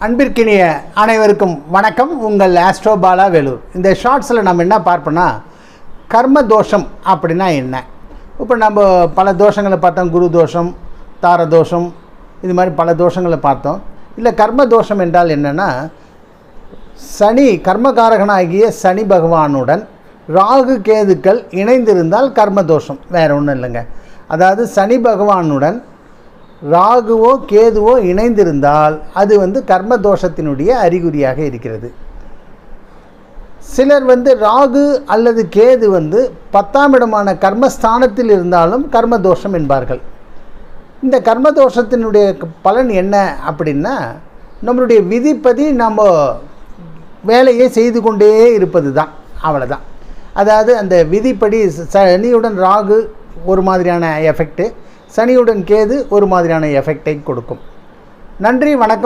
அன்பிற்கினிய அனைவருக்கும் வணக்கம். உங்கள் ஆஸ்ட்ரோ பாலா வேலூர். இந்த ஷார்ட்ஸில் நம்ம என்ன பார்ப்போம்னா, கர்ம தோஷம் அப்படின்னா என்ன. இப்போ நம்ம பல தோஷங்களை பார்த்தோம். குரு தோஷம், தார தோஷம், இது மாதிரி பல தோஷங்களை பார்த்தோம். இல்லை, கர்ம தோஷம் என்றால் என்னென்னா, சனி கர்மகாரகனாகிய சனி பகவானுடன் ராகு கேதுக்கள் இணைந்திருந்தால் கர்ம தோஷம். வேறு ஒன்றும் இல்லைங்க. அதாவது சனி பகவானுடன் ராகுவோ கேதுவோ இணைந்திருந்தால் அது கர்ம தோஷத்தினுடைய அறிகுறியாக இருக்கிறது. சிலர் ராகு அல்லது கேது 10ஆம் இடமான கர்மஸ்தானத்தில் இருந்தாலும் கர்ம தோஷம் என்பார்கள். இந்த கர்ம தோஷத்தினுடைய பலன் என்ன அப்படின்னா, நம்மளுடைய விதிப்படி நம்ம வேலையை செய்து கொண்டே இருப்பது தான், அவ்வளோதான். அதாவது அந்த விதிப்படி சனியுடன் ராகு ஒரு மாதிரியான எஃபெக்ட்டு, சனியுடன் கேது ஒரு மாதிரியான எஃபெக்டை கொடுக்கும். நன்றி, வணக்கம்.